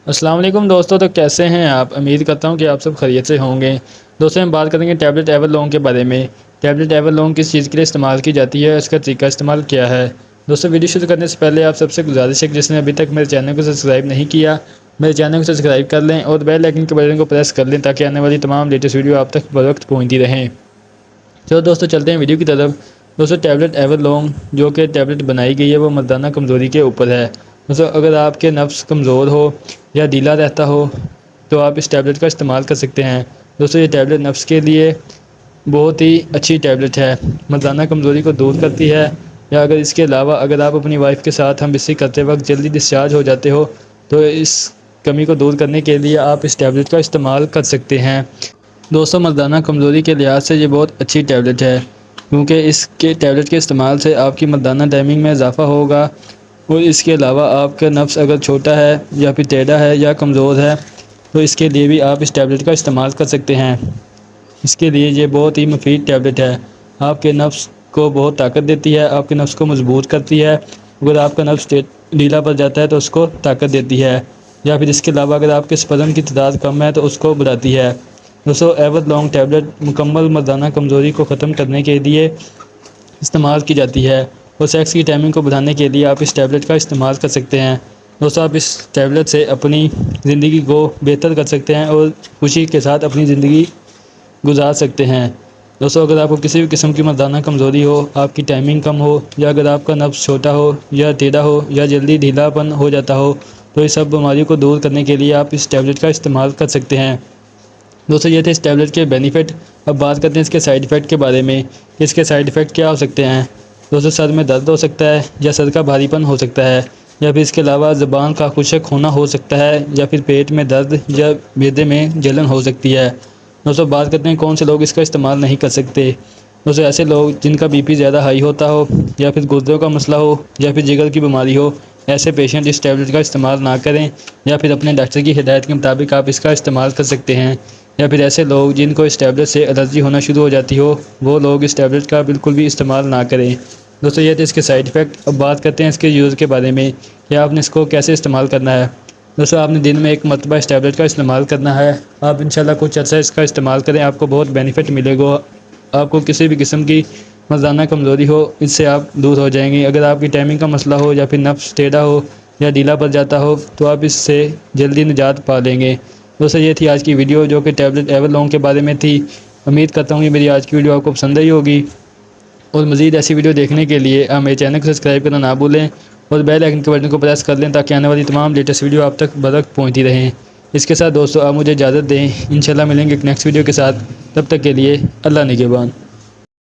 السلام علیکم دوستوں، تو کیسے ہیں آپ؟ امید کرتا ہوں کہ آپ سب خیریت سے ہوں گے۔ دوستوں ہم بات کریں گے ٹیبلٹ ایور لانگ کے بارے میں۔ ٹیبلٹ ایور لانگ کس چیز کے لیے استعمال کی جاتی ہے، اس کا طریقہ استعمال کیا ہے؟ دوستوں ویڈیو شروع کرنے سے پہلے آپ سب سے گزارش ہے کہ جس نے ابھی تک میرے چینل کو سبسکرائب نہیں کیا، میرے چینل کو سبسکرائب کر لیں اور بیل آئکن کے بٹن کو پریس کر لیں تاکہ آنے والی تمام لیٹسٹ ویڈیو آپ تک بروقت پہنچتی رہیں۔ چلو دوستوں چلتے ہیں ویڈیو کی طرف۔ دوستوں ٹیبلٹ ایور لانگ جو کہ ٹیبلٹ بنائی گئی ہے وہ مردانہ کمزوری کے اوپر ہے۔ دوستوں اگر آپ کے نفس کمزور ہو یا ڈھیلا رہتا ہو تو آپ اس ٹیبلٹ کا استعمال کر سکتے ہیں۔ دوستوں یہ ٹیبلٹ نفس کے لیے بہت ہی اچھی ٹیبلٹ ہے، مردانہ کمزوری کو دور کرتی ہے۔ یا اگر اس کے علاوہ اگر آپ اپنی وائف کے ساتھ ہم بستری کرتے وقت جلدی ڈسچارج ہو جاتے ہو تو اس کمی کو دور کرنے کے لیے آپ اس ٹیبلٹ کا استعمال کر سکتے ہیں۔ دوستوں مردانہ کمزوری کے لحاظ سے یہ بہت اچھی ٹیبلٹ ہے کیونکہ اس کے ٹیبلٹ کے استعمال سے آپ کی مردانہ ٹائمنگ میں اضافہ ہوگا، اور اس کے علاوہ آپ کا نفس اگر چھوٹا ہے یا پھر ٹیڑھا ہے یا کمزور ہے تو اس کے لیے بھی آپ اس ٹیبلٹ کا استعمال کر سکتے ہیں۔ اس کے لیے یہ بہت ہی مفید ٹیبلٹ ہے، آپ کے نفس کو بہت طاقت دیتی ہے، آپ کے نفس کو مضبوط کرتی ہے۔ اگر آپ کا نفس ڈھیلا پڑ جاتا ہے تو اس کو طاقت دیتی ہے، یا پھر اس کے علاوہ اگر آپ کے سپرم کی تعداد کم ہے تو اس کو بڑھاتی ہے۔ دوستوں ایور لانگ ٹیبلٹ مکمل مردانہ کمزوری کو ختم کرنے کے لیے استعمال کی جاتی ہے، اور سیکس کی ٹائمنگ کو بڑھانے کے لیے آپ اس ٹیبلٹ کا استعمال کر سکتے ہیں۔ دوستوں آپ اس ٹیبلٹ سے اپنی زندگی کو بہتر کر سکتے ہیں اور خوشی کے ساتھ اپنی زندگی گزار سکتے ہیں۔ دوستوں اگر آپ کو کسی بھی قسم کی مردانہ کمزوری ہو، آپ کی ٹائمنگ کم ہو، یا اگر آپ کا نفس چھوٹا ہو یا ٹیڑھا ہو یا جلدی ڈھیلا پن ہو جاتا ہو تو اس سب بیماریوں کو دور کرنے کے لیے آپ اس ٹیبلٹ کا استعمال کر سکتے ہیں۔ دوستوں یہ تھے اس ٹیبلٹ کے بینیفٹ۔ اب بات کرتے ہیں اس کے سائیڈ ایفیکٹ کے بارے میں کہ اس کے سائیڈ ایفیکٹ کیا ہو سکتے ہیں۔ دوستوں سر میں درد ہو سکتا ہے، یا سر کا بھاری پن ہو سکتا ہے، یا پھر اس کے علاوہ زبان کا خشک ہونا ہو سکتا ہے، یا پھر پیٹ میں درد یا معدے میں جلن ہو سکتی ہے۔ دوستوں بات کرتے ہیں کون سے لوگ اس کا استعمال نہیں کر سکتے۔ دوستوں ایسے لوگ جن کا بی پی زیادہ ہائی ہوتا ہو، یا پھر گردوں کا مسئلہ ہو، یا پھر جگر کی بیماری ہو، ایسے پیشنٹ اس ٹیبلٹ کا استعمال نہ کریں، یا پھر اپنے ڈاکٹر کی ہدایت کے مطابق آپ اس کا استعمال کر سکتے ہیں۔ یا پھر ایسے لوگ جن کو اس ٹیبلٹ سے الرجی ہونا شروع ہو جاتی ہو وہ لوگ اس ٹیبلٹ کا بالکل بھی استعمال نہ کریں۔ دوستوں یہ تھے اس کے سائیڈ ایفیکٹ۔ اب بات کرتے ہیں اس کے یوز کے بارے میں کہ آپ نے اس کو کیسے استعمال کرنا ہے۔ دوستوں آپ نے دن میں ایک مرتبہ اس ٹیبلٹ کا استعمال کرنا ہے۔ آپ انشاءاللہ کچھ عرصہ اس کا استعمال کریں، آپ کو بہت بینیفٹ ملے گا۔ آپ کو کسی بھی قسم کی مردانہ کمزوری ہو اس سے آپ دور ہو جائیں گے۔ اگر آپ کی ٹائمنگ کا مسئلہ ہو، یا پھر نفس ٹیڑھا ہو یا ڈھیلا پڑ جاتا ہو تو آپ اس سے جلدی نجات پا لیں گے۔ دوستوں یہ تھی آج کی ویڈیو جو کہ ٹیبلٹ ایور لانگ کے بارے میں تھی۔ امید کرتا ہوں کہ میری آج کی ویڈیو آپ کو پسند آئی ہوگی، اور مزید ایسی ویڈیو دیکھنے کے لیے آپ میرے چینل کو سبسکرائب کرنا نہ بھولیں اور بیل آئکن کے بٹن کو پریس کر لیں تاکہ آنے والی تمام لیٹسٹ ویڈیو آپ تک بروقت پہنچتی رہیں۔ اس کے ساتھ دوستوں آپ مجھے اجازت دیں، انشاءاللہ ملیں گے ایک نیکسٹ ویڈیو کے ساتھ۔ تب تک کے لیے اللہ نگہبان۔